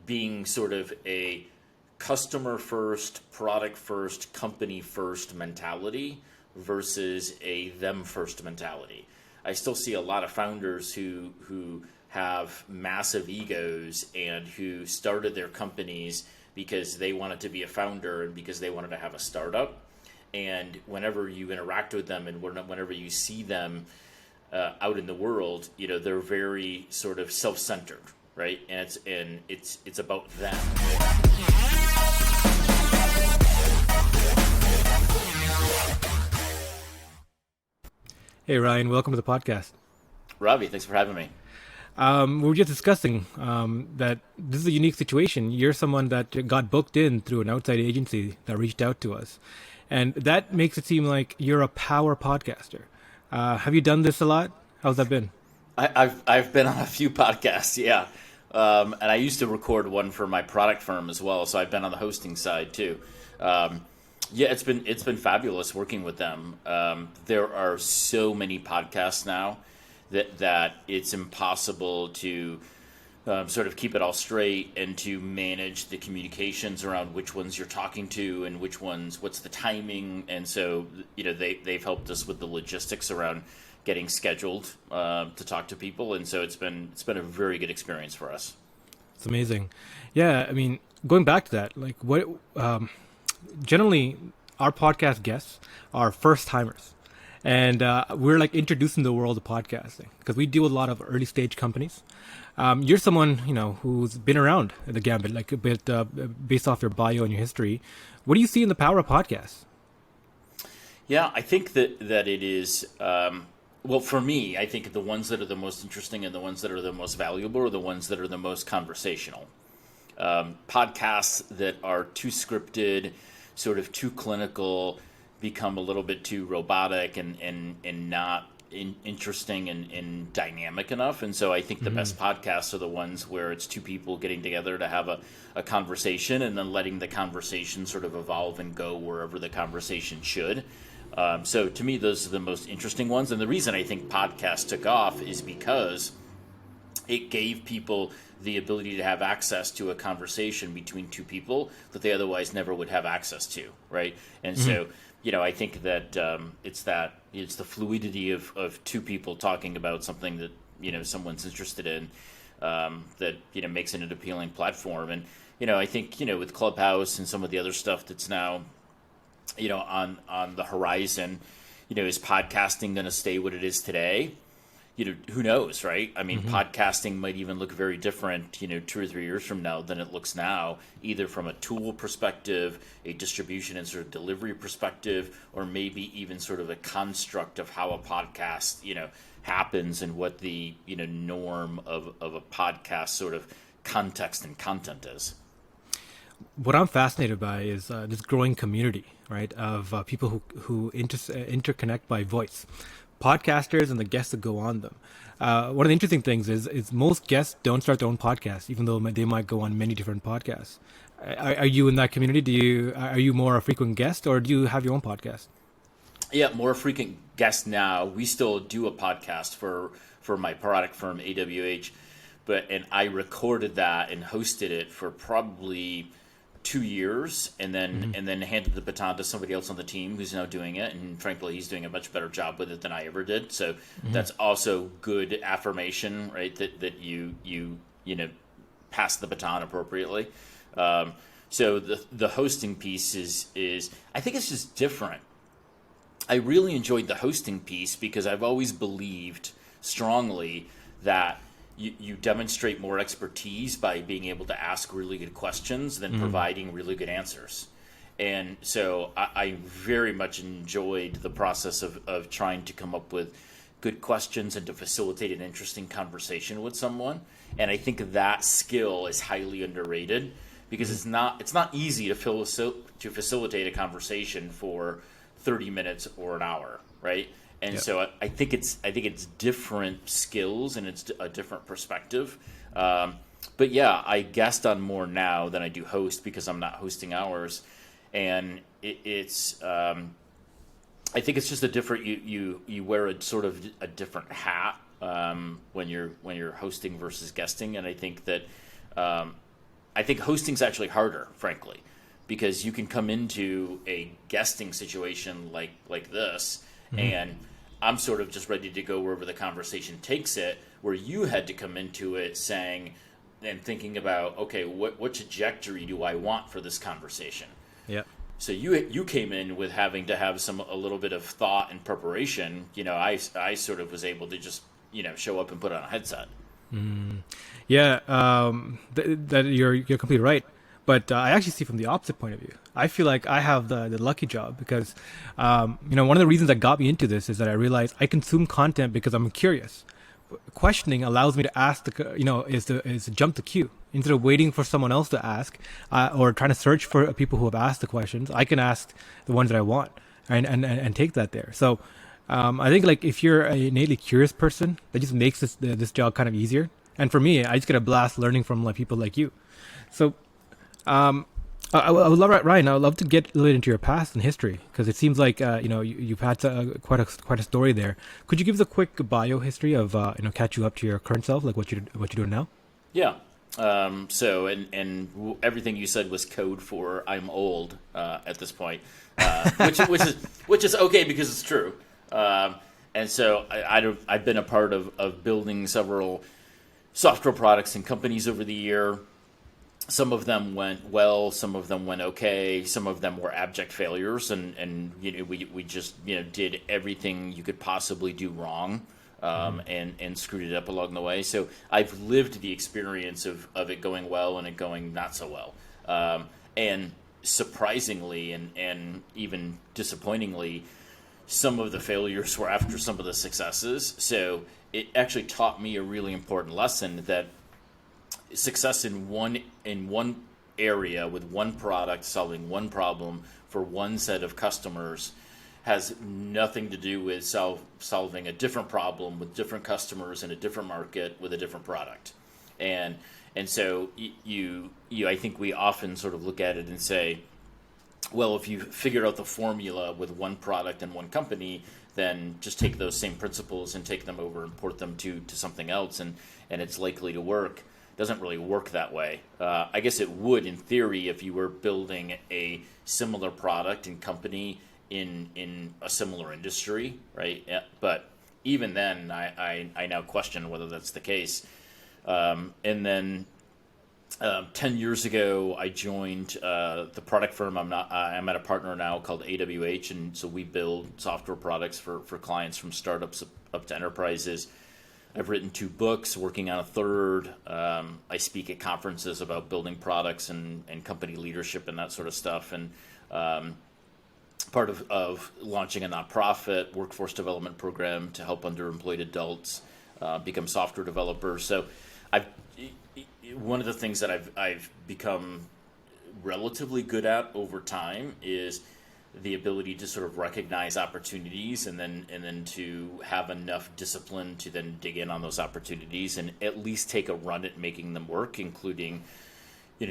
being sort of a customer first, product first, company first mentality versus a them first mentality. I still see a lot of founders who have massive egos and who started their companies because they wanted to be a founder and because they wanted to have a startup. And whenever you interact with them and whenever you see them out in the world, they're very sort of self-centered, right? And it's about them. Hey Ryan, welcome to the podcast. Ravi, thanks for having me. We were just discussing that this is a unique situation. You're someone that got booked in through an outside agency that reached out to us. And that makes it seem like you're a power podcaster. Have you done this a lot? How's that been? I've been on a few podcasts, yeah. And I used to record one for my product firm as well, so I've been on the hosting side too. Yeah, it's been fabulous working with them. There are so many podcasts now that it's impossible to sort of keep it all straight and to manage the communications around which ones you're talking to and what's the timing. And so they've helped us with the logistics around getting scheduled to talk to people. And so it's been a very good experience for us. It's amazing. Yeah, I mean, going back to that, like what generally our podcast guests are first timers, and we're like introducing the world of podcasting because we deal with a lot of early stage companies. You're someone who's been around the gambit, like a bit based off your bio and your history. What do you see in the power of podcasts? Yeah, I think that it is. Well, for me, I think the ones that are the most interesting and the ones that are the most valuable are the ones that are the most conversational. Podcasts that are too scripted, sort of too clinical, become a little bit too robotic and not interesting and dynamic enough. And so I think the best podcasts are the ones where it's two people getting together to have a conversation and then letting the conversation sort of evolve and go wherever the conversation should. So to me, those are the most interesting ones. And the reason I think podcasts took off is because it gave people the ability to have access to a conversation between two people that they otherwise never would have access to, right? And so, I think that it's the fluidity of two people talking about something that, someone's interested in that, makes it an appealing platform. And, I think, with Clubhouse and some of the other stuff that's now, on the horizon, is podcasting going to stay what it is today? Who knows, right? I mean, podcasting might even look very different, 2 or 3 years from now than it looks now, either from a tool perspective, a distribution and sort of delivery perspective, or maybe even sort of a construct of how a podcast, happens and what the, norm of a podcast sort of context and content is. What I'm fascinated by is this growing community, right, of people who interconnect by voice. Podcasters and the guests that go on them. One of the interesting things is most guests don't start their own podcast, even though they might go on many different podcasts. Are you in that community? Are you more a frequent guest, or do you have your own podcast? Yeah, more frequent guest now. We still do a podcast for my product firm, AWH, and I recorded that and hosted it for probably 2 years, and then handed the baton to somebody else on the team who's now doing it, and frankly he's doing a much better job with it than I ever did. So that's also good affirmation, right, that you pass the baton appropriately. So the hosting piece is I think it's just different. I really enjoyed the hosting piece because I've always believed strongly that you demonstrate more expertise by being able to ask really good questions than providing really good answers. And so I very much enjoyed the process of trying to come up with good questions and to facilitate an interesting conversation with someone. And I think that skill is highly underrated because it's not easy to facilitate a conversation for 30 minutes or an hour, right? And so I think it's different skills and it's a different perspective. But yeah, I guest on more now than I do host because I'm not hosting hours, and it's I think it's just a different you wear a sort of a different hat when you're hosting versus guesting, and I think that I think hosting's actually harder, frankly, because you can come into a guesting situation like this, and I'm sort of just ready to go wherever the conversation takes it, where you had to come into it saying and thinking about, okay, what trajectory do I want for this conversation? Yeah. So you came in with having to have a little bit of thought and preparation. I sort of was able to just show up and put on a headset. Yeah, that you're completely right. But I actually see from the opposite point of view. I feel like I have the lucky job because, one of the reasons that got me into this is that I realized I consume content because I'm curious. Questioning allows me to ask is to jump the queue instead of waiting for someone else to ask or trying to search for people who have asked the questions. I can ask the ones that I want and take that there. So I think like if you're an innately curious person, that just makes this job kind of easier. And for me, I just get a blast learning from like people like you. So I would love, Ryan, I would love to get a little into your past and history because it seems like you've had quite a story there. Could you give us a quick bio history of catch you up to your current self, like what you're doing now? Yeah. So everything you said was code for I'm old at this point, which is okay because it's true. And so I've been a part of building several software products and companies over the year. Some of them went well, some of them went okay, some of them were abject failures, and we just did everything you could possibly do wrong, and screwed it up along the way. So I've lived the experience of it going well and it going not so well, and surprisingly and even disappointingly, some of the failures were after some of the successes. So it actually taught me a really important lesson that success in one area with one product solving one problem for one set of customers has nothing to do with solving a different problem with different customers in a different market with a different product. And so you I think we often sort of look at it and say, well, if you figure out the formula with one product and one company, then just take those same principles and take them over and port them to something else, and it's likely to work. Doesn't really work that way. I guess it would in theory if you were building a similar product and company in a similar industry, right? Yeah, but even then, I now question whether that's the case. And then 10 years ago, I joined the product firm. I'm at a partner now called AWH, and so we build software products for clients from startups up to enterprises. I've written 2 books, working on a third. I speak at conferences about building products and company leadership and that sort of stuff. And part of launching a nonprofit workforce development program to help underemployed adults become software developers. So one of the things that I've become relatively good at over time is the ability to sort of recognize opportunities and then to have enough discipline to then dig in on those opportunities and at least take a run at making them work, including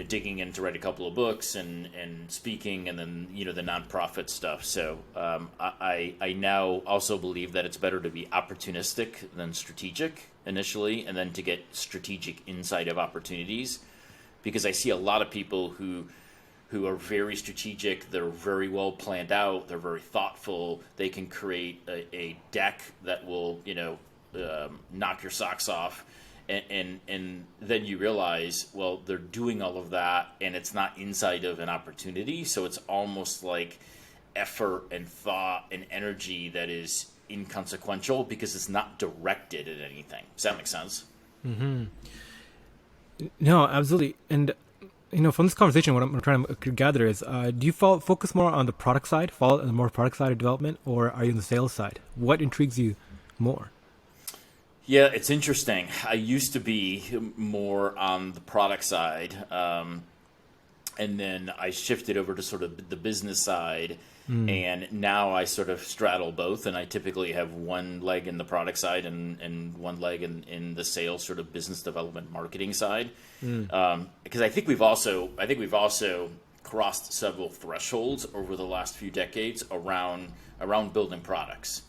digging in to write a couple of books and speaking and then the nonprofit stuff. So I now also believe that it's better to be opportunistic than strategic initially, and then to get strategic insight of opportunities, because I see a lot of people who are very strategic, they're very well planned out, they're very thoughtful, they can create a deck that will, knock your socks off, and then you realize, well, they're doing all of that, and it's not inside of an opportunity, so it's almost like effort and thought and energy that is inconsequential because it's not directed at anything. Does that make sense? Mm-hmm. No, absolutely. And from this conversation, what I'm trying to gather is, do you focus more on the product side, follow the more product side of development, or are you on the sales side? What intrigues you more? Yeah, it's interesting. I used to be more on the product side, and then I shifted over to sort of the business side, and now I sort of straddle both, and I typically have one leg in the product side and one leg in the sales sort of business development marketing side, because I think we've also crossed several thresholds over the last few decades around building products.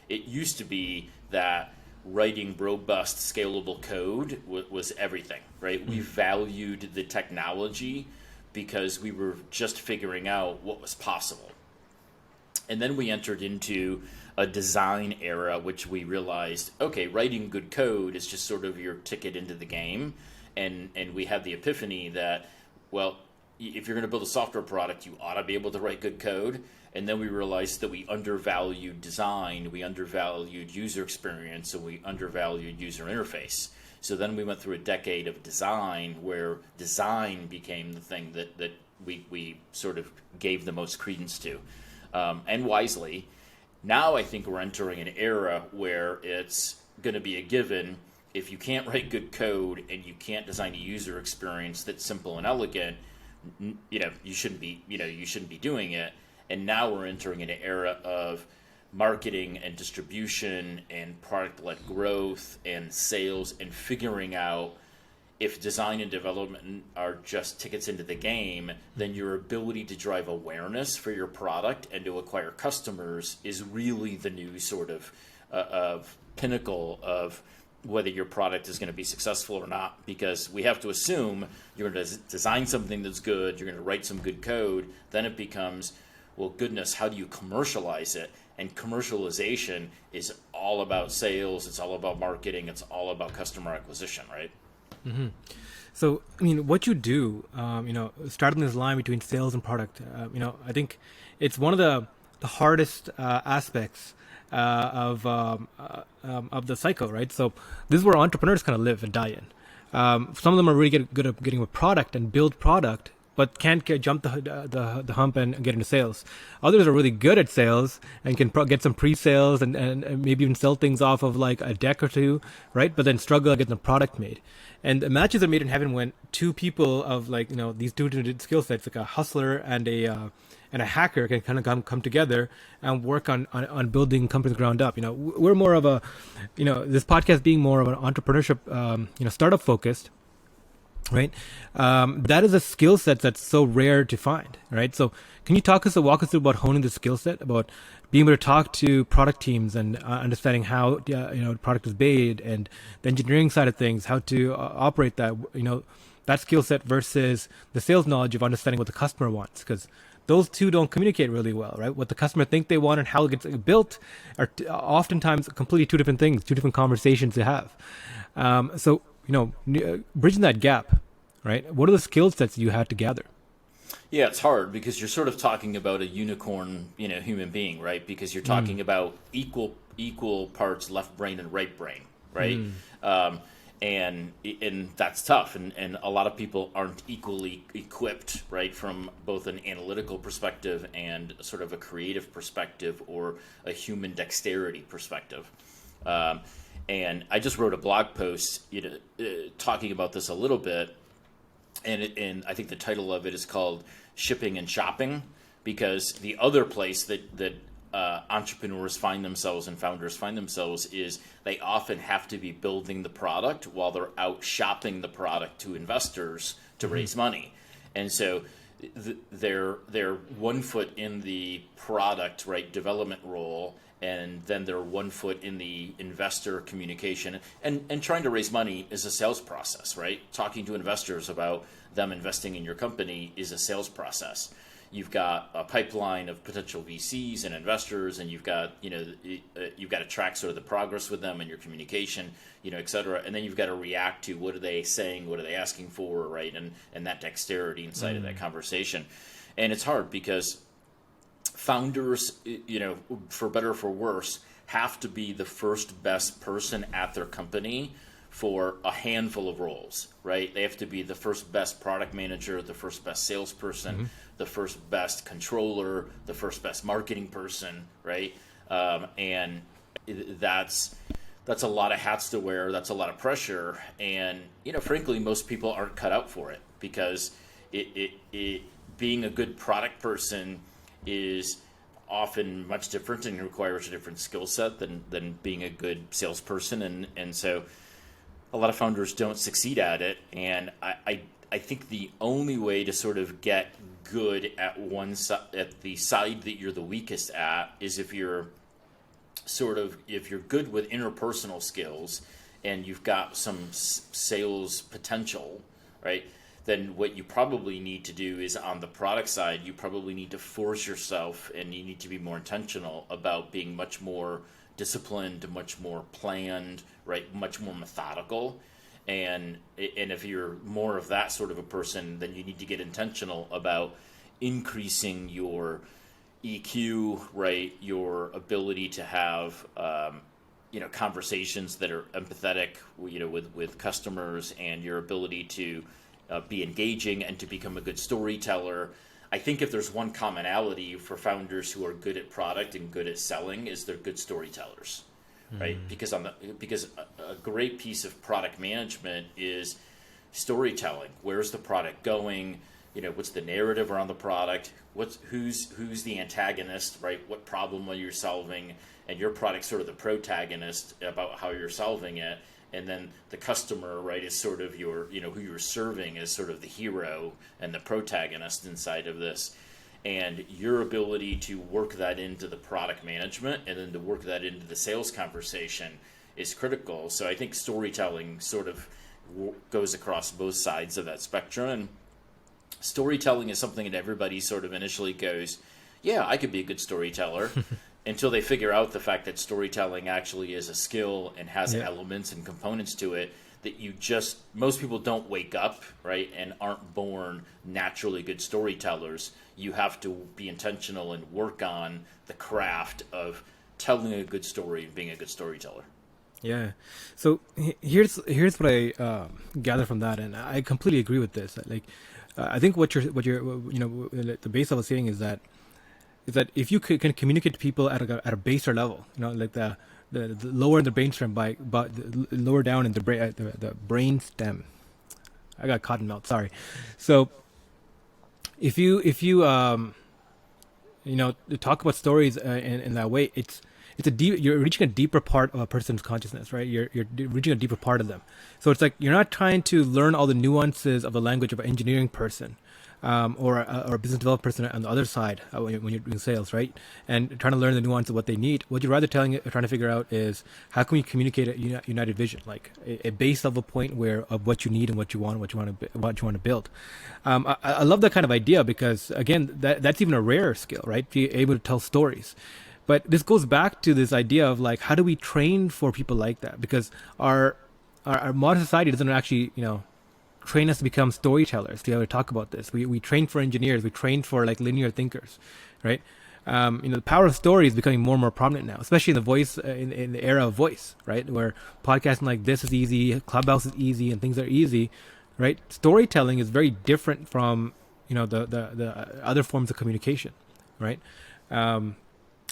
It used to be that writing robust, scalable code was everything. right? We valued the technology because we were just figuring out what was possible. And then we entered into a design era, which we realized, okay, writing good code is just sort of your ticket into the game. And we had the epiphany that, well, if you're going to build a software product, you ought to be able to write good code. And then we realized that we undervalued design, we undervalued user experience, and we undervalued user interface. So then we went through a decade of design where design became the thing that we sort of gave the most credence to, and wisely. Now I think we're entering an era where it's going to be a given. If you can't write good code and you can't design a user experience that's simple and elegant, you shouldn't be doing it. And now we're entering an era of marketing and distribution and product-led growth and sales, and figuring out if design and development are just tickets into the game, then your ability to drive awareness for your product and to acquire customers is really the new sort of pinnacle of whether your product is going to be successful or not. Because we have to assume you're going to design something that's good, you're going to write some good code, then it becomes, well, goodness, how do you commercialize it? And commercialization is all about sales, it's all about marketing, it's all about customer acquisition, right? Mm-hmm. So, I mean, what you do, starting this line between sales and product, I think it's one of the hardest aspects of the cycle, right? So this is where entrepreneurs kind of live and die in. Some of them are really good at getting a product and build product, but can't jump the hump and get into sales. Others are really good at sales and can get some pre-sales and maybe even sell things off of like a deck or two, right? But then struggle at getting the product made. And the matches are made in heaven when two people of these two skill sets, like a hustler and a hacker, can kind of come together and work on building companies ground up. We're more of a, this podcast being more of an entrepreneurship, startup focused. Right, that is a skill set that's so rare to find. Right, so can you walk us through about honing the skill set, about being able to talk to product teams and understanding how the product is made, and the engineering side of things, how to operate that that skill set versus the sales knowledge of understanding what the customer wants, because those two don't communicate really well, right? What the customer think they want and how it gets built are oftentimes completely two different things, two different conversations to have. So bridging that gap, right? What are the skill sets you had to gather? Yeah, it's hard because you're sort of talking about a unicorn, human being, right? Because you're talking about equal parts left brain and right brain, right? And that's tough, and a lot of people aren't equally equipped, right, from both an analytical perspective and sort of a creative perspective or a human dexterity perspective. And I just wrote a blog post, talking about this a little bit, and I think the title of it is called "Shipping and Shopping," because the other place that entrepreneurs find themselves and founders find themselves is they often have to be building the product while they're out shopping the product to investors to raise money, and so they're 1 foot in the product, right, development role, and then they're 1 foot in the investor communication, and trying to raise money is a sales process, right? Talking to investors about them investing in your company is a sales process. You've got a pipeline of potential VCs and investors, and you've got you've got to track sort of the progress with them and your communication, et cetera. And then you've got to react to what are they saying, what are they asking for, right? And that dexterity inside of that conversation. And it's hard because founders, for better or for worse, have to be the first best person at their company for a handful of roles, right? They have to be the first best product manager, the first best salesperson, the first best controller, the first best marketing person, right? And that's a lot of hats to wear. That's a lot of pressure, and frankly, most people aren't cut out for it, because it being a good product person is often much different and requires a different skill set than being a good salesperson, and so a lot of founders don't succeed at it. And I think the only way to sort of get good at at the side that you're the weakest at is if you're good with interpersonal skills and you've got some sales potential, right? Then what you probably need to do is on the product side, you probably need to force yourself and you need to be more intentional about being much more disciplined, much more planned, right? Much more methodical. And if you're more of that sort of a person, then you need to get intentional about increasing your EQ, right? Your ability to have, conversations that are empathetic, with customers, and your ability to be engaging and to become a good storyteller. I think if there's one commonality for founders who are good at product and good at selling, is they're good storytellers, right? Because a great piece of product management is storytelling. Where's the product going? What's the narrative around the product? Who's the antagonist, right? What problem are you solving? And your product's sort of the protagonist about how you're solving it. And then the customer, right, is sort of your, who you're serving is sort of the hero and the protagonist inside of this. And your ability to work that into the product management and then to work that into the sales conversation is critical. So I think storytelling sort of goes across both sides of that spectrum. And storytelling is something that everybody sort of initially goes, yeah, I could be a good storyteller. Until they figure out the fact that storytelling actually is a skill and has elements and components to it that most people don't wake up, right, and aren't born naturally good storytellers. You have to be intentional and work on the craft of telling a good story and being a good storyteller. Yeah. So here's what I gather from that, and I completely agree with this. Like, I think what you're the base level saying is that if you can communicate to people at a baser level, like the lower in the brainstem but lower down in the brain stem. I got cotton mouth. Sorry. So if you talk about stories in that way, you're reaching a deeper part of a person's consciousness, right? You're reaching a deeper part of them. So it's like you're not trying to learn all the nuances of the language of an engineering person. Or a business development person on the other side when you're doing sales, right? And trying to learn the nuance of what they need. What you're rather trying to figure out is how can we communicate a united vision, like a base level point of what you need and what you want to build. I love that kind of idea because again, that's even a rare skill, right? Be able to tell stories. But this goes back to this idea of like, how do we train for people like that? Because our modern society doesn't actually, train us to become storytellers, to be able to talk about this. We train for engineers, we train for like linear thinkers, right? The power of story is becoming more and more prominent now, especially in the voice, in the era of voice, right? Where podcasting like this is easy, Clubhouse is easy, and things are easy, right? Storytelling is very different from, the other forms of communication, right?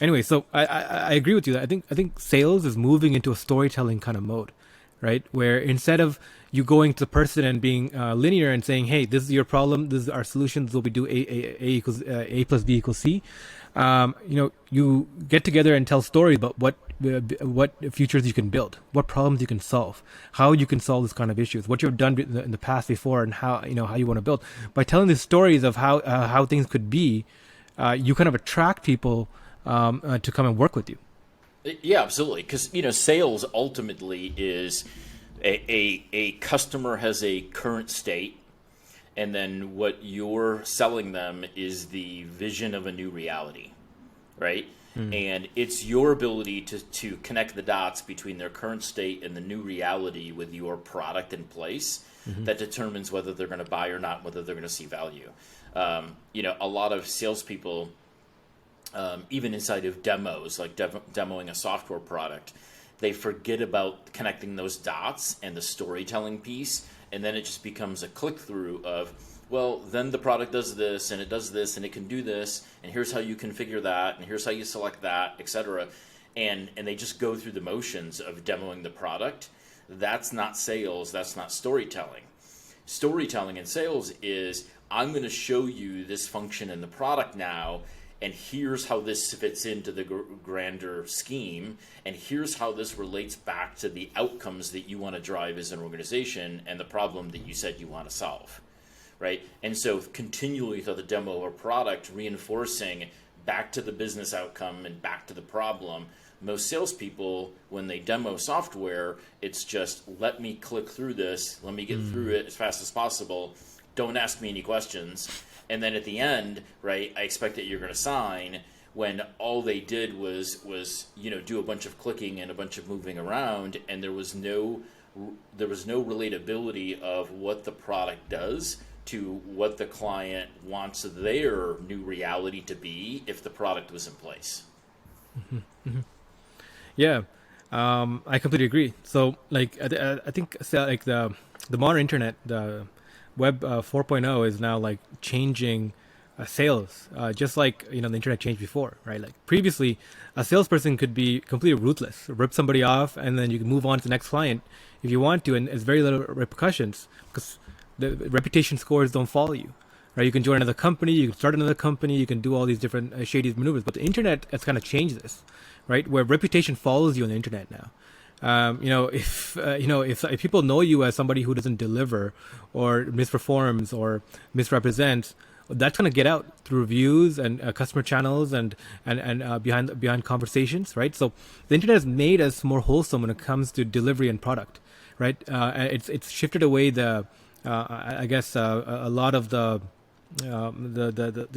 Anyway, so I agree with you. I think sales is moving into a storytelling kind of mode, right? Where instead of you going to the person and being linear and saying, "Hey, this is your problem. This is our solution. This will be do A plus B equals C." You get together and tell stories about what futures you can build, what problems you can solve, how you can solve this kind of issues, what you've done in the past before, and how you want to build. By telling these stories of how things could be, you kind of attract people to come and work with you. Yeah, absolutely. Because sales ultimately is a customer has a current state, and then what you're selling them is the vision of a new reality, right? And it's your ability to connect the dots between their current state and the new reality with your product in place that determines whether they're going to buy or not, whether they're going to see value. A lot of salespeople, even inside of demos, like demoing a software product, they forget about connecting those dots and the storytelling piece, and then it just becomes a click-through of, well, then the product does this, and it does this, and it can do this, and here's how you configure that, and here's how you select that, etc. And they just go through the motions of demoing the product. That's not sales. That's not storytelling. Storytelling in sales is, I'm going to show you this function in the product now, and here's how this fits into the grander scheme, and here's how this relates back to the outcomes that you want to drive as an organization and the problem that you said you want to solve, right? And so continually through the demo of a product, reinforcing back to the business outcome and back to the problem, most salespeople, when they demo software, it's just let me click through this, let me get through it as fast as possible. Don't ask me any questions. And then at the end, right, I expect that you're going to sign, when all they did was do a bunch of clicking and a bunch of moving around, and there was no relatability of what the product does to what the client wants their new reality to be if the product was in place. Yeah, I completely agree. So, like, I think so, like the modern internet, the web 4.0 is now like changing sales, just like the internet changed before, right? Like previously, a salesperson could be completely ruthless, rip somebody off, and then you can move on to the next client if you want to, and it's very little repercussions because the reputation scores don't follow you. Right, you can join another company, you can start another company, you can do all these different shady maneuvers. But the internet has kind of changed this, right? Where reputation follows you on the internet now. If people know you as somebody who doesn't deliver or misperforms or misrepresents, that's going to get out through reviews and customer channels and behind conversations, right? So the internet has made us more wholesome when it comes to delivery and product, right? It's shifted away a lot of the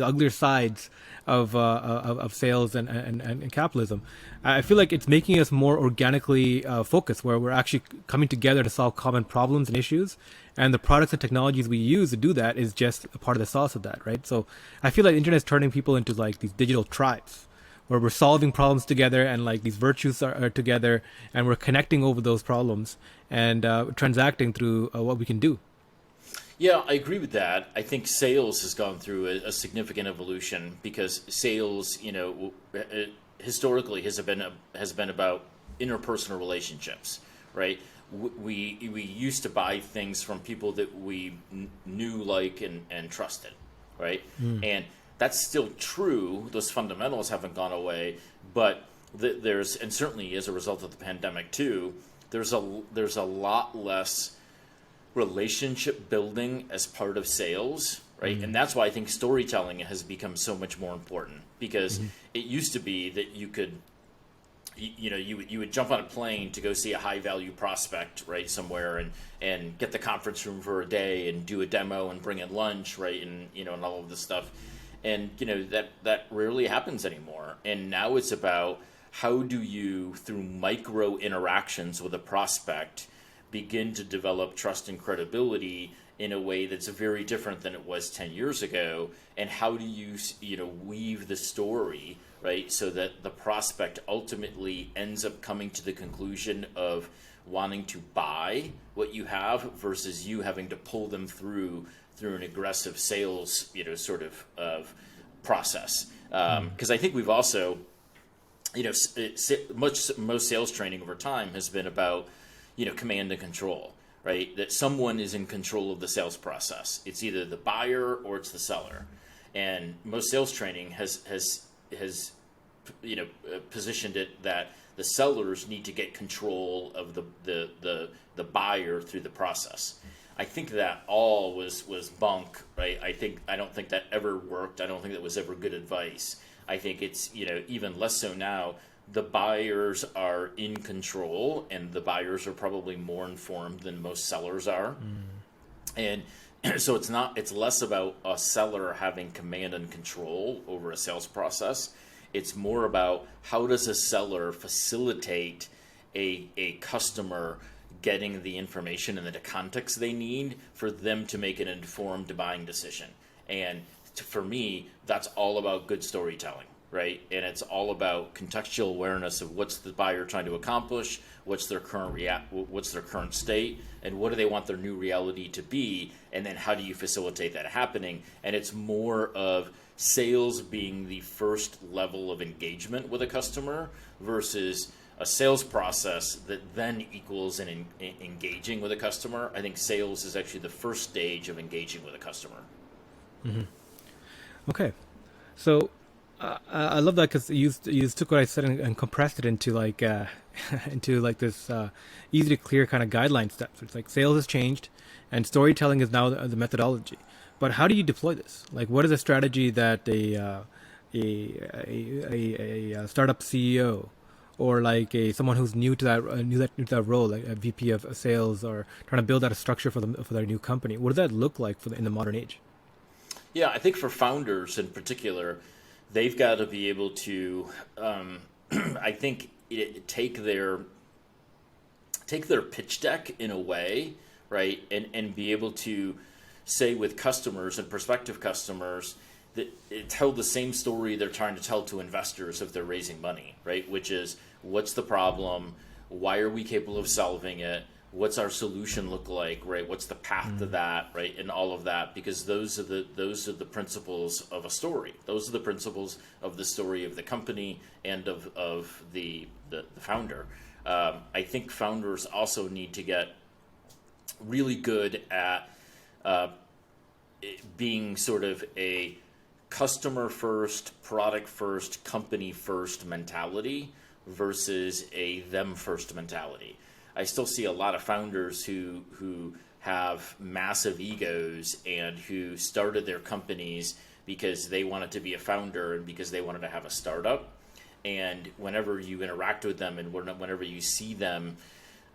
uglier sides of sales and capitalism. I feel like it's making us more organically focused, where we're actually coming together to solve common problems and issues, and the products and technologies we use to do that is just a part of the sauce of that, right? So I feel like the internet is turning people into like these digital tribes, where we're solving problems together, and like these virtues are together, and we're connecting over those problems and transacting through what we can do. Yeah, I agree with that. I think sales has gone through a significant evolution because sales, historically has been about interpersonal relationships, right? We used to buy things from people that we knew, like, and trusted, right? And that's still true. Those fundamentals haven't gone away, but and certainly as a result of the pandemic too, there's a lot less relationship building as part of sales, right? And that's why I think storytelling has become so much more important, because it used to be that you could, you would jump on a plane to go see a high value prospect, right, somewhere, and get the conference room for a day and do a demo and bring in lunch, right, and and all of this stuff, and that rarely happens anymore. And now it's about how do you, through micro interactions with a prospect, begin to develop trust and credibility in a way that's very different than it was 10 years ago, and how do you weave the story, right, so that the prospect ultimately ends up coming to the conclusion of wanting to buy what you have versus you having to pull them through an aggressive sales sort of process, because I think we've also most sales training over time has been about command and control, right? That someone is in control of the sales process. It's either the buyer or it's the seller. And most sales training has positioned it that the sellers need to get control of the buyer through the process. I think that all was bunk, right? I don't think that ever worked. I don't think that was ever good advice. I think it's even less so now. The buyers are in control, and the buyers are probably more informed than most sellers are. And so it's less about a seller having command and control over a sales process. It's more about how does a seller facilitate a customer getting the information and the context they need for them to make an informed buying decision. And for me, that's all about good storytelling, right? And it's all about contextual awareness of what's the buyer trying to accomplish, what's their current state, and what do they want their new reality to be, and then how do you facilitate that happening? And it's more of sales being the first level of engagement with a customer versus a sales process that then equals in engaging with a customer. I think sales is actually the first stage of engaging with a customer. Okay, so I love that because you took what I said and compressed it into like this easy to clear kind of guideline steps. It's like sales has changed, and storytelling is now the methodology. But how do you deploy this? Like, what is a strategy that a startup CEO or like a someone who's new to that new to that role, like a VP of sales, or trying to build out a structure for them for their new company? What does that look like in the modern age? Yeah, I think for founders in particular, they've got to be able to, I think, take their pitch deck in a way, right, and be able to say with customers and prospective customers that tell the same story they're trying to tell to investors if they're raising money, right? Which is, what's the problem? Why are we capable of solving it? What's our solution look like, right? What's the path to that, right? And all of that, because those are the principles of a story. Those are the principles of the story of the company and of the founder. I think founders also need to get really good at being sort of a customer first, product first, company first mentality versus a them first mentality. I still see a lot of founders who have massive egos and who started their companies because they wanted to be a founder and because they wanted to have a startup. And whenever you interact with them and whenever you see them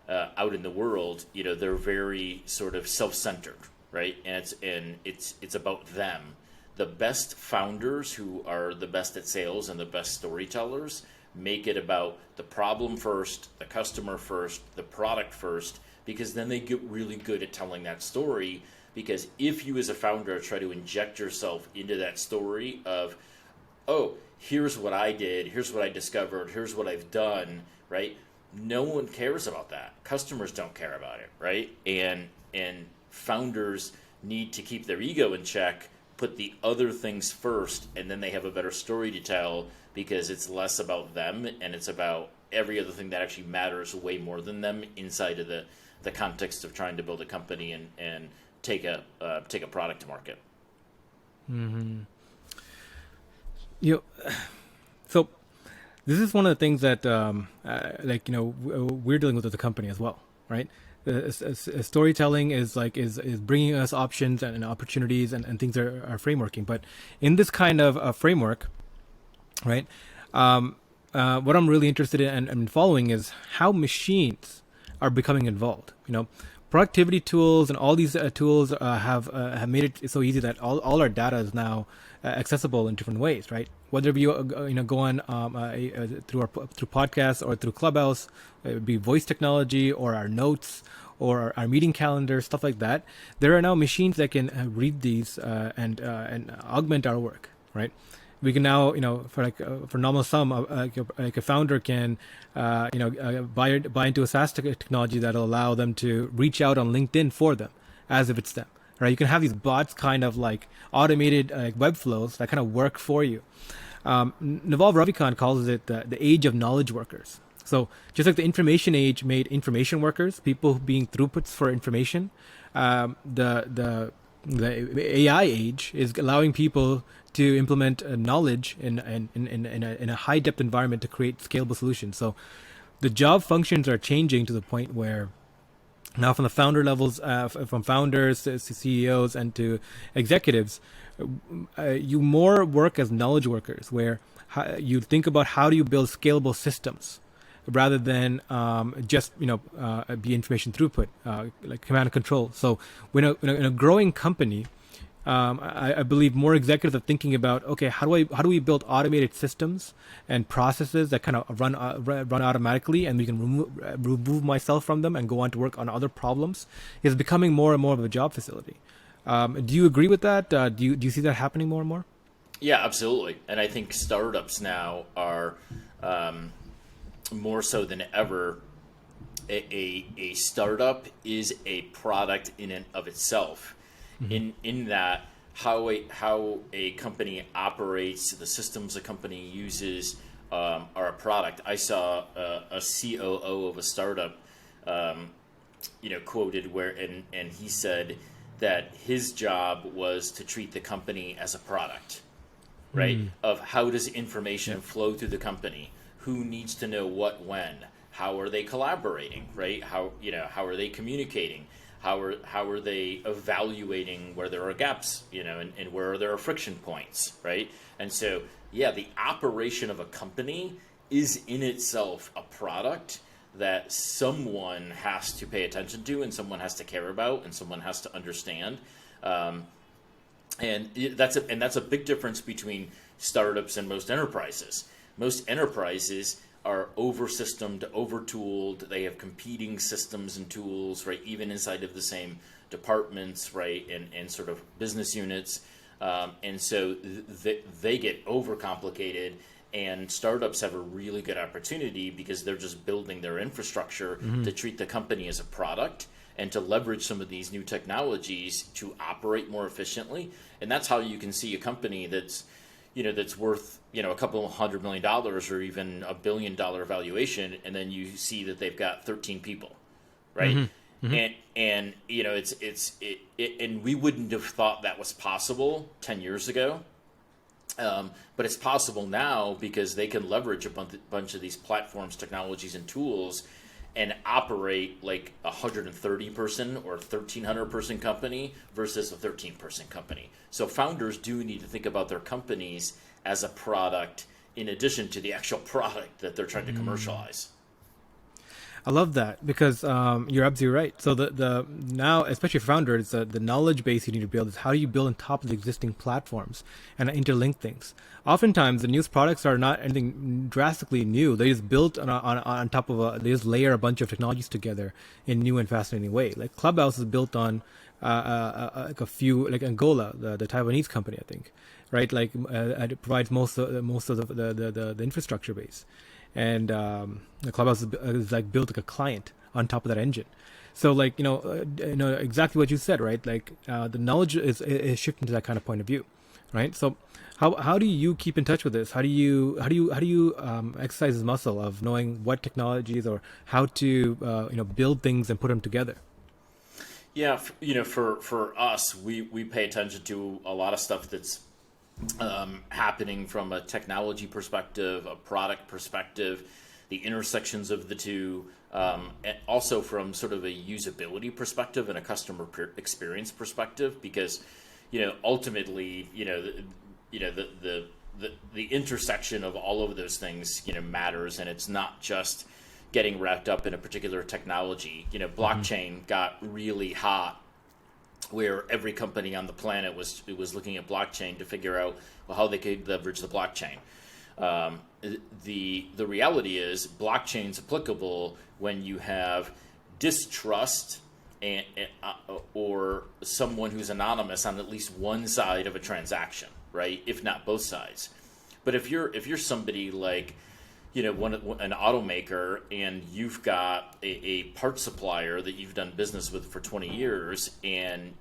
out in the world, they're very sort of self-centered, right? And it's about them. The best founders who are the best at sales and the best storytellers make it about the problem first, the customer first, the product first, because then they get really good at telling that story. Because if you as a founder try to inject yourself into that story of, oh, here's what I did, here's what I discovered, here's what I've done, right? No one cares about that. Customers don't care about it, right? And founders need to keep their ego in check, put the other things first, and then they have a better story to tell, because it's less about them and it's about every other thing that actually matters way more than them inside of the context of trying to build a company and take a product to market. Mm-hmm. So this is one of the things that we're dealing with as a company as well, right? Storytelling is bringing us options and opportunities and things that are frameworking. But in this kind of framework, right? What I'm really interested in and following is how machines are becoming involved. Productivity tools and all these tools have made it so easy that all our data is now accessible in different ways, right? Whether you go on through podcasts or through Clubhouse, it would be voice technology or our notes or our meeting calendar, stuff like that. There are now machines that can read these and augment our work, right? We can now, for normal sum, like a founder can, buy into a SaaS technology that'll allow them to reach out on LinkedIn for them, as if it's them, right? You can have these bots kind of like automated web flows that kind of work for you. Naval Ravikant calls it the age of knowledge workers. So just like the information age made information workers, people being throughputs for information, the AI age is allowing people to implement knowledge in a high depth environment to create scalable solutions. So the job functions are changing to the point where now from the founder levels, from founders to CEOs and to executives, you more work as knowledge workers, where you think about how do you build scalable systems rather than just be information throughput, like command and control. So when in a growing company, I believe more executives are thinking about, okay, how do we build automated systems and processes that kind of run automatically, and we can remove myself from them and go on to work on other problems. It's becoming more and more of a job facility. Do you agree with that? Do you see that happening more and more? Yeah, absolutely. And I think startups now are more so than ever. A startup is a product in and of itself. Mm-hmm. In that how a company operates, the systems a company uses are a product. I saw a COO of a startup quoted and he said that his job was to treat the company as a product, right? Of how does information flow through the company, who needs to know what when, how are they collaborating, right? How are they communicating? How are they evaluating where there are gaps, and where there are friction points, right? And so, the operation of a company is in itself a product that someone has to pay attention to, and someone has to care about, and someone has to understand. That's a big difference between startups and most enterprises. Most enterprises are over-systemed, over-tooled. They have competing systems and tools, right? Even inside of the same departments, right? And sort of business units. And so they get overcomplicated, and startups have a really good opportunity because they're just building their infrastructure to treat the company as a product and to leverage some of these new technologies to operate more efficiently. And that's how you can see a company that's worth, a couple $100 million or even $1 billion valuation, and then you see that they've got 13 people, right? And and we wouldn't have thought that was possible 10 years ago. But it's possible now because they can leverage a bunch of these platforms, technologies, and tools and operate like a 130 person or 1,300 person company versus a 13-person company. So founders do need to think about their companies as a product in addition to the actual product that they're trying to commercialize. I love that because you're absolutely right. So the now, especially for founders, the knowledge base you need to build is how do you build on top of the existing platforms and interlink things. Oftentimes, the newest products are not anything drastically new. They just built on top of they just layer a bunch of technologies together in a new and fascinating way. Like Clubhouse is built on like a few, like Angola, the Taiwanese company, I think, right? Like it provides most of the infrastructure base. And the Clubhouse is like built like a client on top of that engine. So like exactly what you said, right? Like the knowledge is shifting to that kind of point of view, right? So how do you keep in touch with this? How do you exercise this muscle of knowing what technologies or how to build things and put them together? Yeah, for us, we pay attention to a lot of stuff that's happening from a technology perspective, a product perspective, the intersections of the two, and also from sort of a usability perspective and a customer experience perspective, because ultimately the intersection of all of those things matters, and it's not just getting wrapped up in a particular technology. Blockchain got really hot, where every company on the planet was looking at blockchain to figure out how they could leverage the blockchain. The reality is blockchain's applicable when you have distrust or someone who's anonymous on at least one side of a transaction, right? If not both sides. But if you're somebody like an automaker, and you've got a part supplier that you've done business with for 20 years, and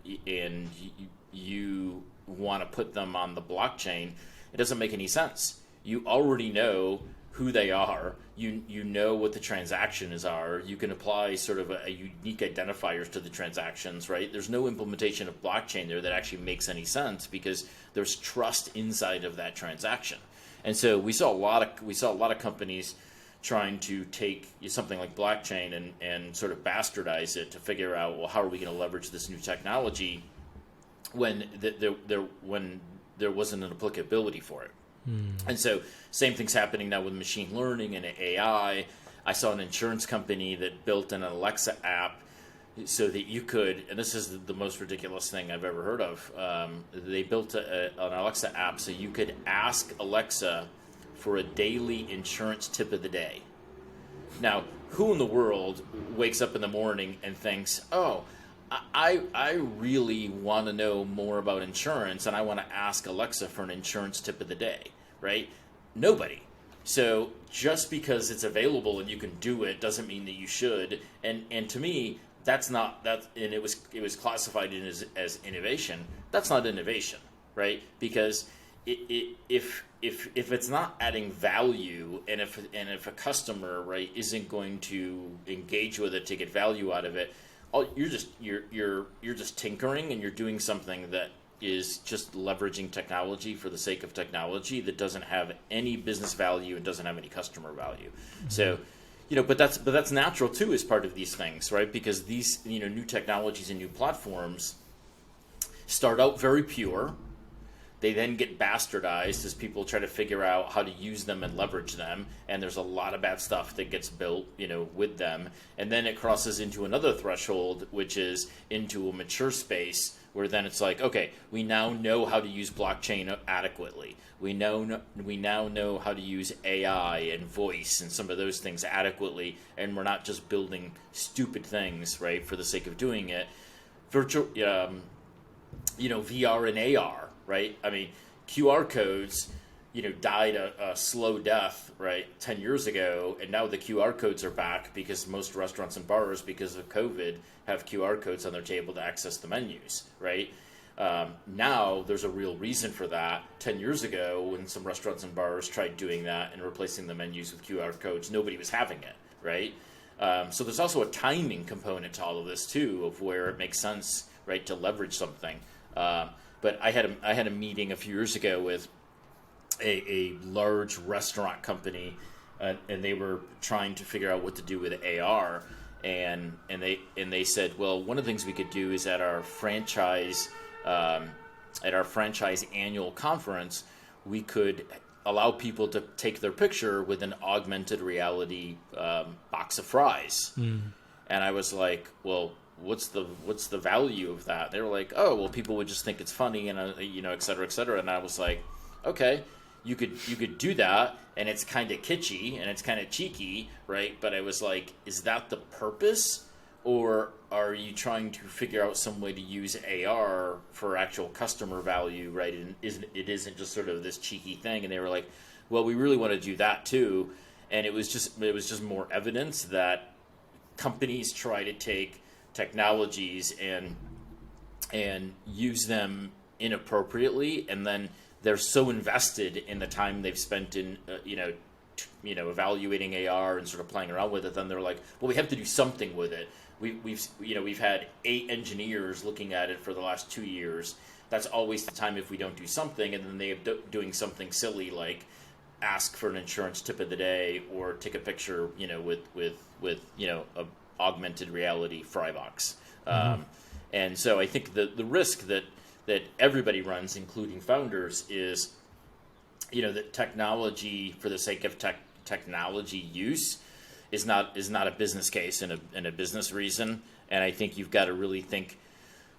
you want to put them on the blockchain, it doesn't make any sense. You already know who they are. You know what the transactions are. You can apply sort of a unique identifiers to the transactions, right? There's no implementation of blockchain there that actually makes any sense because there's trust inside of that transaction. And so we saw a lot of companies trying to take something like blockchain and sort of bastardize it to figure out, well, how are we going to leverage this new technology when there wasn't an applicability for it. And so same thing's happening now with machine learning and AI. I saw an insurance company that built an Alexa app so that you could, and this is the most ridiculous thing I've ever heard of, they built an Alexa app so you could ask Alexa for a daily insurance tip of the day. Now, who in the world wakes up in the morning and thinks, oh, I really want to know more about insurance and I want to ask Alexa for an insurance tip of the day, right? Nobody. So just because it's available and you can do it doesn't mean that you should. And to me, that's not that, and it was classified as innovation. That's not innovation, right? Because if it's not adding value, and if a customer, right, isn't going to engage with it to get value out of it, you're just tinkering, and you're doing something that is just leveraging technology for the sake of technology that doesn't have any business value and doesn't have any customer value. Mm-hmm. So, but that's natural too as part of these things, right? Because these new technologies and new platforms start out very pure. They then get bastardized as people try to figure out how to use them and leverage them. And there's a lot of bad stuff that gets built, with them. And then it crosses into another threshold, which is into a mature space where then it's like, okay, we now know how to use blockchain adequately. We now know how to use AI and voice and some of those things adequately, and we're not just building stupid things, right, for the sake of doing it. Virtual, VR and AR, right? I mean, QR codes, died a slow death, right, 10 years ago, and now the QR codes are back because most restaurants and bars, because of COVID, have QR codes on their table to access the menus, right? Now there's a real reason for that. 10 years ago, when some restaurants and bars tried doing that and replacing the menus with QR codes, nobody was having it, right? So there's also a timing component to all of this too, of where it makes sense, right, to leverage something. But I had a meeting a few years ago with a large restaurant company, and they were trying to figure out what to do with AR, and they said, well, one of the things we could do is at our franchise annual conference, we could allow people to take their picture with an augmented reality box of fries. And I was like, well, what's the value of that? They were like, oh, well, people would just think it's funny, and et cetera, et cetera. And I was like, okay, you could do that, and it's kind of kitschy and it's kind of cheeky, right? But I was like, is that the purpose, or are you trying to figure out some way to use AR for actual customer value, right? And it isn't just sort of this cheeky thing. And they were like, well, we really want to do that too. And it was just more evidence that companies try to take technologies and use them inappropriately, and then they're so invested in the time they've spent in evaluating AR and sort of playing around with it, then they're like, well, we have to do something with it. We've had 8 engineers looking at it for the last 2 years. That's always the time if we don't do something, and then they end up doing something silly like ask for an insurance tip of the day or take a picture, with a augmented reality fry box. And so I think the risk that everybody runs, including founders, is that technology for the sake of technology use is not a business case and a business reason. And I think you've got to really think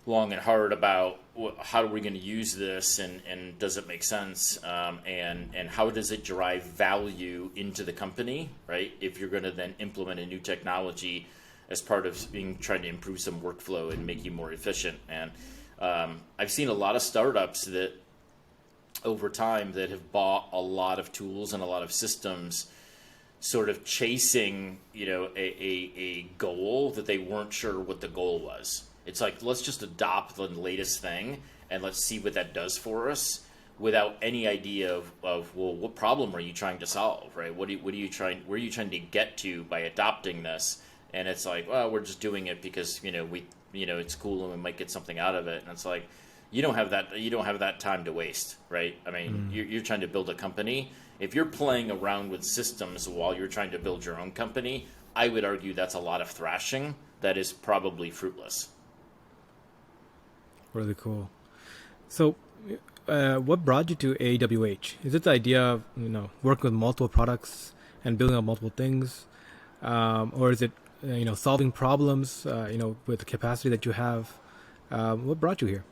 long and hard about how are we going to use this, and does it make sense, and how does it drive value into the company, right? If you're going to then implement a new technology as part of trying to improve some workflow and make you more efficient. And I've seen a lot of startups that over time that have bought a lot of tools and a lot of systems, sort of chasing, a goal that they weren't sure what the goal was. It's like, let's just adopt the latest thing and let's see what that does for us, without any idea of well, what problem are you trying to solve, right? Where are you trying to get to by adopting this? And it's like, well, we're just doing it because it's cool and we might get something out of it. And it's like, you don't have that time to waste, right? I mean, you're trying to build a company. If you're playing around with systems while you're trying to build your own company, I would argue that's a lot of thrashing that is probably fruitless. Really cool. So, what brought you to AWH? Is it the idea of working with multiple products and building up multiple things, or is it solving problems with the capacity that you have? What brought you here?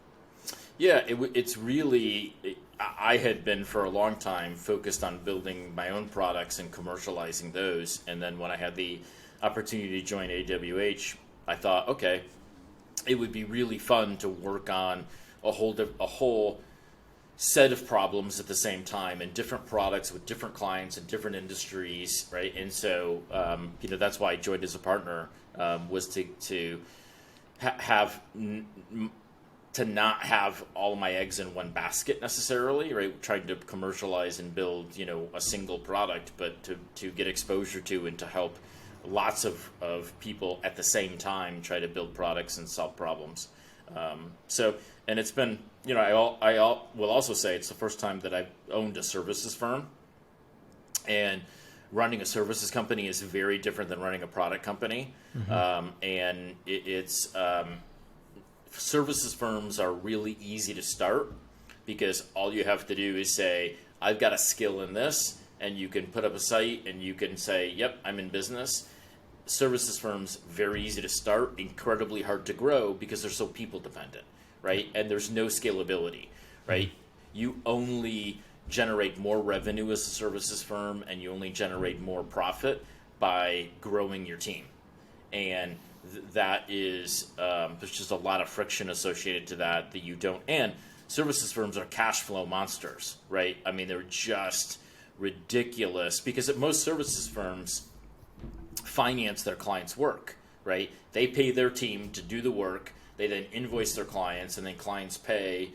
Yeah, it's really, I had been for a long time focused on building my own products and commercializing those. And then when I had the opportunity to join AWH, I thought, okay, it would be really fun to work on a whole set of problems at the same time, and different products with different clients and different industries, right? And so, that's why I joined as a partner, was to not have all my eggs in one basket necessarily, right? Trying to commercialize and build, a single product, but to get exposure to and to help lots of people at the same time try to build products and solve problems. And it's been, I will also say it's the first time that I've owned a services firm. And running a services company is very different than running a product company. It's services firms are really easy to start. because all you have to do is say, I've got a skill in this, and you can put up a site and you can say, yep, I'm in business. Services firms, very easy to start, incredibly hard to grow because they're so people dependent, right? And there's no scalability, right? You only generate more revenue as a services firm, and you only generate more profit by growing your team. And that is, there's just a lot of friction associated to that you don't. And services firms are cash flow monsters, right? I mean, they're just ridiculous because most services firms finance their clients' work, right? They pay their team to do the work. They then invoice their clients, and then clients pay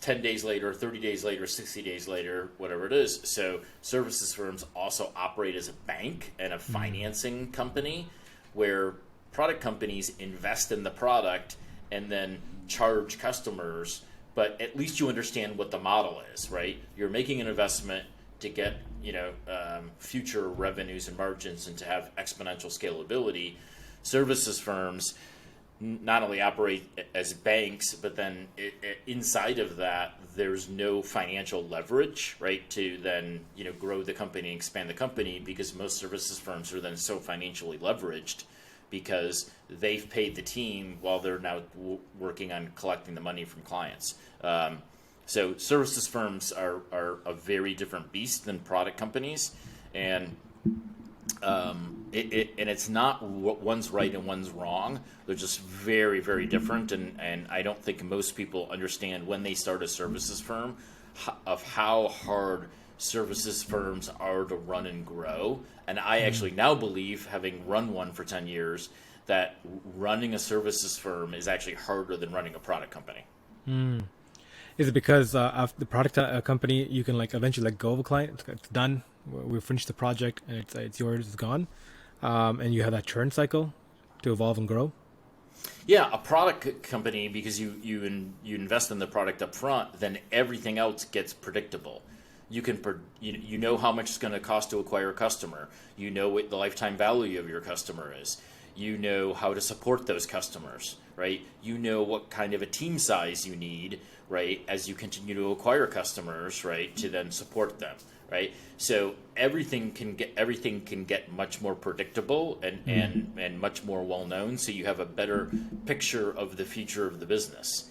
10 days later, 30 days later, 60 days later, whatever it is. So services firms also operate as a bank and a financing company, where product companies invest in the product and then charge customers, but at least you understand what the model is, right? You're making an investment to get future revenues and margins and to have exponential scalability. Services firms not only operate as banks, but then inside of that, there's no financial leverage, right, to then grow the company and expand the company, because most services firms are then so financially leveraged because they've paid the team while they're now working on collecting the money from clients. So services firms are a very different beast than product companies, and it's not one's right and one's wrong. They're just very, very different, and I don't think most people understand when they start a services firm of how hard services firms are to run and grow. And I actually now believe, having run one for 10 years, that running a services firm is actually harder than running a product company. Is it because of the product company, you can eventually let go of a client? It's done. We've finished the project, and it's yours. It's gone, and you have that churn cycle to evolve and grow. Yeah, a product company, because you invest in the product up front, then everything else gets predictable. You can you know how much it's going to cost to acquire a customer. You know what the lifetime value of your customer is. You know how to support those customers, right? You know what kind of a team size you need, right, as you continue to acquire customers, right, to then support them, right? So everything can get much more predictable and much more well known. So you have a better picture of the future of the business.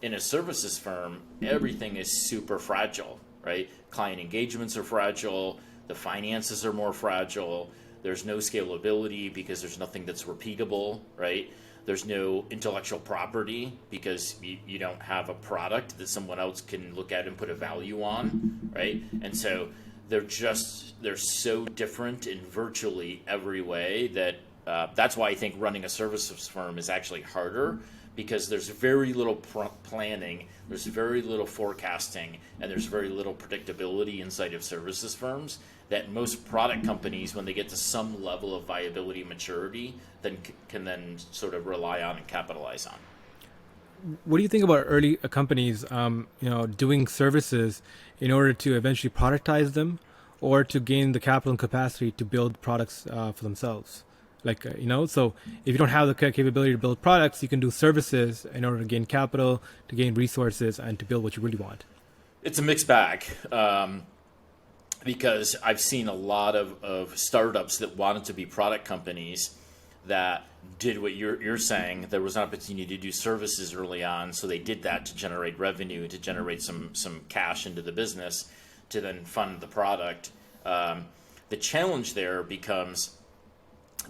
In a services firm, everything is super fragile, right? Client engagements are fragile. The finances are more fragile. There's no scalability because there's nothing that's repeatable, right? There's no intellectual property because you don't have a product that someone else can look at and put a value on, right? And so they're so different in virtually every way that that's why I think running a services firm is actually harder, because there's very little planning, there's very little forecasting, and there's very little predictability inside of services firms that most product companies, when they get to some level of viability and maturity, then can then sort of rely on and capitalize on. What do you think about early companies, doing services in order to eventually productize them, or to gain the capital and capacity to build products for themselves? So if you don't have the capability to build products, you can do services in order to gain capital, to gain resources, and to build what you really want. It's a mixed bag, because I've seen a lot of startups that wanted to be product companies that did what you're saying. There was an opportunity to do services early on, so they did that to generate revenue, to generate some cash into the business, to then fund the product. The challenge there becomes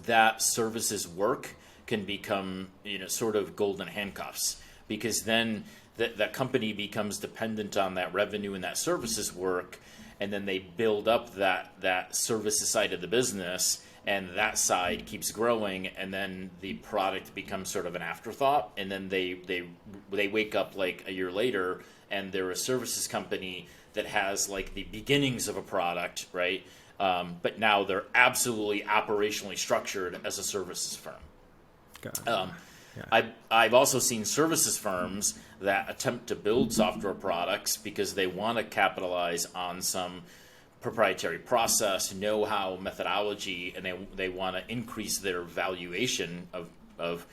that services work can become sort of golden handcuffs, because then that company becomes dependent on that revenue and that services work, and then they build up that services side of the business, and that side keeps growing, and then the product becomes sort of an afterthought, and then they wake up like a year later and they're a services company that has like the beginnings of a product, right? But now they're absolutely operationally structured as a services firm. I've also seen services firms that attempt to build software products because they want to capitalize on some proprietary process, know-how, methodology, and they want to increase their valuation of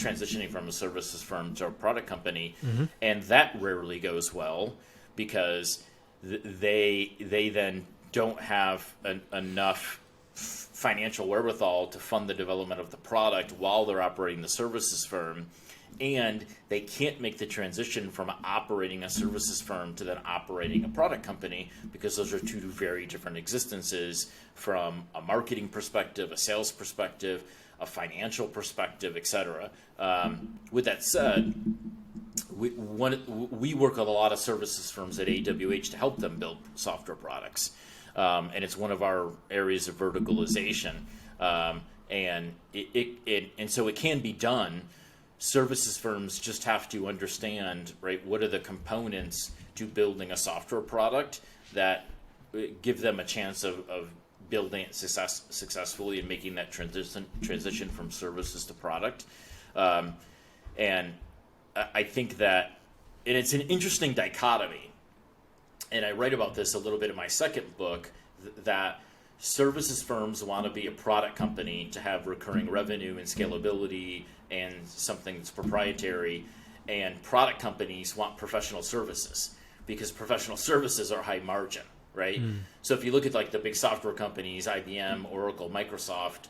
transitioning from a services firm to a product company, and that rarely goes well because they then don't have enough financial wherewithal to fund the development of the product while they're operating the services firm, and they can't make the transition from operating a services firm to then operating a product company because those are two very different existences from a marketing perspective, a sales perspective, a financial perspective, etc. With that said, we work with a lot of services firms at AWH to help them build software products. And it's one of our areas of verticalization, and so it can be done. Services firms just have to understand, right, what are the components to building a software product that give them a chance of building it successfully and making that transition from services to product. And I think that, and it's an interesting dichotomy, and I write about this a little bit in my second book, that services firms want to be a product company to have recurring revenue and scalability and something that's proprietary, and product companies want professional services because professional services are high margin, right? So if you look at like the big software companies, IBM, Oracle, Microsoft,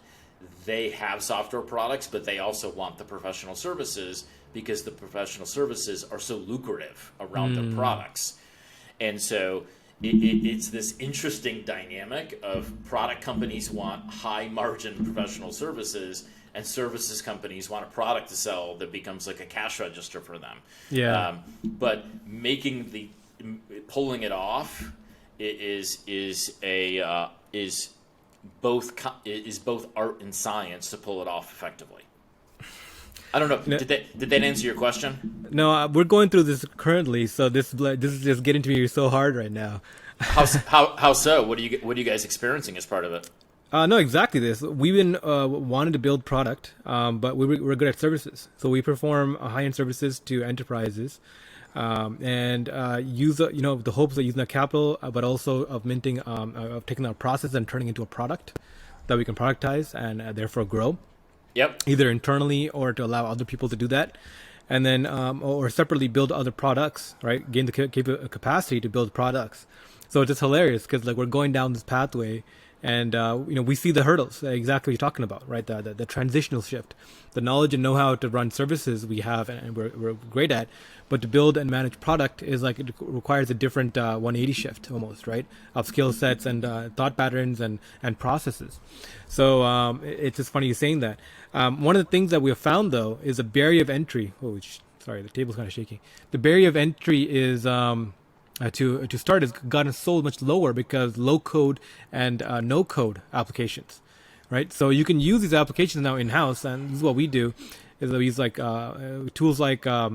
they have software products, but they also want the professional services because the professional services are so lucrative around their products. And so it's this interesting dynamic of product companies want high margin professional services, and services companies want a product to sell that becomes like a cash register for them. Yeah. But pulling it off is both art and science to pull it off effectively. I don't know. No. Did that answer your question? No, we're going through this currently, so this is just getting to me so hard right now. How so? What are you guys experiencing as part of it? No, exactly this. We've been wanting to build product, but we're good at services. So we perform high-end services to enterprises, and use the hopes of using that capital, but also of minting, of taking our process and turning into a product that we can productize and therefore grow. Yep. Either internally or to allow other people to do that, and then or separately build other products. Right, gain the capacity to build products. So it's just hilarious because like we're going down this pathway. And we see the hurdles exactly what you're talking about, right? The transitional shift, the knowledge and know-how to run services we have and we're great at, but to build and manage product is like it requires a different 180 shift almost, right? Of skill sets and thought patterns and processes. So it's just funny you saying that. One of the things that we have found though is a barrier of entry. Oh, sorry, the table's kind of shaking. The barrier of entry is to start has gotten so much lower because low code and no code applications, right? So you can use these applications now in house, and this is what we do: is we use like tools like why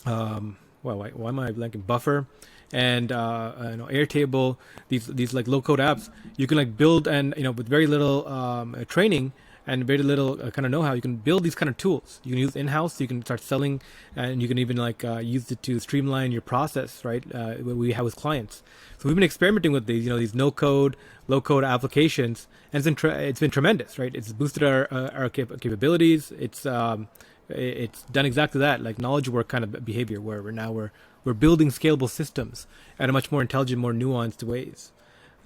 am I blanking? Buffer and Airtable. These like low code apps you can like build, and with very little training and very little kind of know-how, you can build these kind of tools. You can use in-house. You can start selling, and you can even like use it to streamline your process, right? What we have with clients. So we've been experimenting with these, these no-code, low-code applications, and it's been tremendous, right? It's boosted our capabilities. It's done exactly that, like knowledge work kind of behavior, where we're building scalable systems at a much more intelligent, more nuanced ways.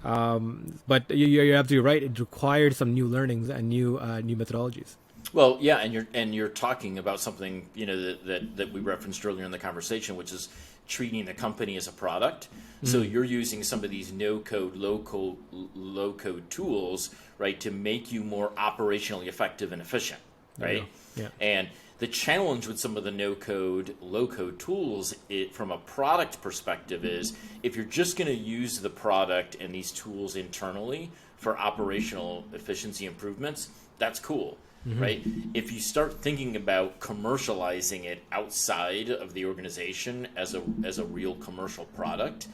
But you're absolutely right. It required some new learnings and new methodologies. Well, yeah, and you're talking about something that we referenced earlier in the conversation, which is treating the company as a product. So you're using some of these no-code, low-code tools, right, to make you more operationally effective and efficient, right? Yeah. And the challenge with some of the no-code, low-code tools, from a product perspective, is if you're just going to use the product and these tools internally for operational efficiency improvements, that's cool, right? If you start thinking about commercializing it outside of the organization as a real commercial product,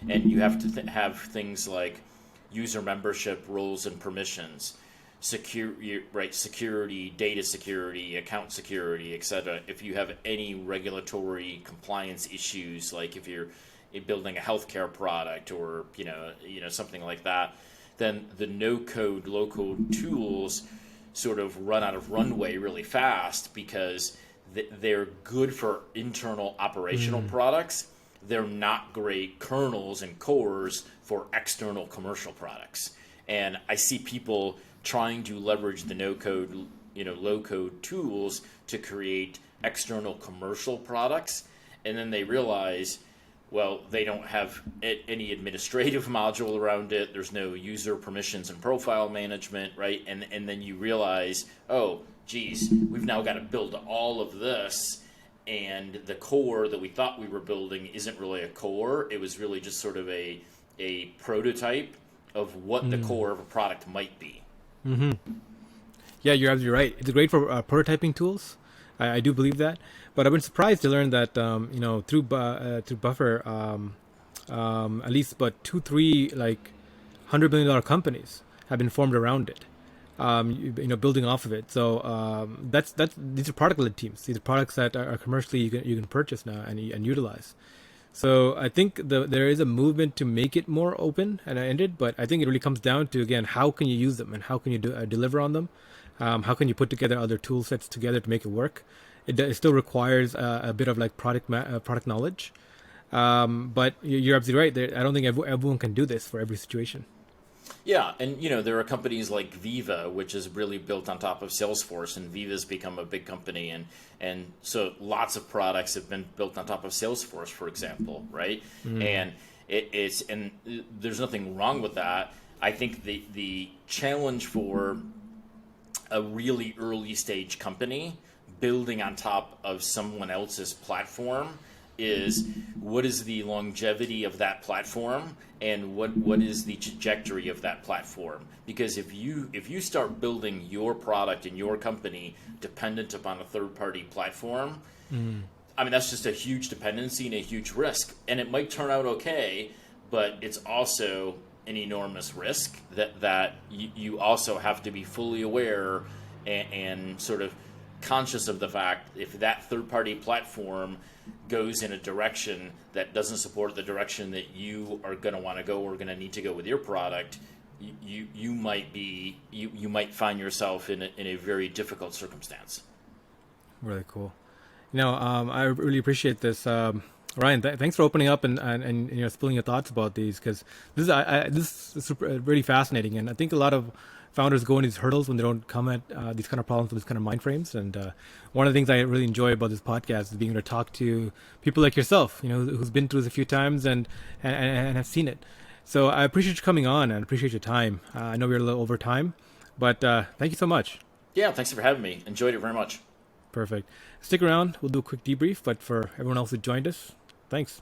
and you have to have things like user membership, roles and permissions, security, data security, account security, etc. If you have any regulatory compliance issues, like if you're building a healthcare product or something like that, then the no-code, low-code tools sort of run out of runway really fast because they're good for internal operational products. They're not great kernels and cores for external commercial products. And I see people trying to leverage the no code, low code tools to create external commercial products. And then they realize, well, they don't have any administrative module around it. There's no user permissions and profile management, right? And then you realize, oh, geez, we've now got to build all of this. And the core that we thought we were building isn't really a core. It was really just sort of a prototype of what the core of a product might be. Mm-hmm. Yeah, you're absolutely right. It's great for prototyping tools. I do believe that. But I've been surprised to learn that through Buffer, at least but 2-3 like $100 million companies have been formed around it. Building off of it. So these are product-led teams. These are products that are commercially you can purchase now and utilize. So I think there is a movement to make it more open and ended, but I think it really comes down to, again, how can you use them and how can you deliver on them? How can you put together other tool sets together to make it work? It still requires a bit of like product knowledge. But you're absolutely right. I don't think everyone can do this for every situation. Yeah, and there are companies like Viva, which is really built on top of Salesforce, and Viva's become a big company, and so lots of products have been built on top of Salesforce, for example, right? And and there's nothing wrong with that. I think the challenge for a really early stage company building on top of someone else's platform is, what is the longevity of that platform and what is the trajectory of that platform? Because if you start building your product in your company dependent upon a third-party platform, I mean, that's just a huge dependency and a huge risk. And it might turn out okay, but it's also an enormous risk that you also have to be fully aware and sort of conscious of the fact if that third-party platform goes in a direction that doesn't support the direction that you are going to want to go or going to need to go with your product, you might find yourself in a very difficult circumstance. Really cool. I really appreciate this. Ryan, thanks for opening up and spilling your thoughts about these, because this is super, really fascinating, and I think a lot of founders go into these hurdles when they don't come at these kind of problems with these kind of mind frames. And one of the things I really enjoy about this podcast is being able to talk to people like yourself, who's been through this a few times and have seen it. So I appreciate you coming on and appreciate your time. I know we're a little over time, but thank you so much. Yeah, thanks for having me. Enjoyed it very much. Perfect. Stick around. We'll do a quick debrief, but for everyone else who joined us, thanks.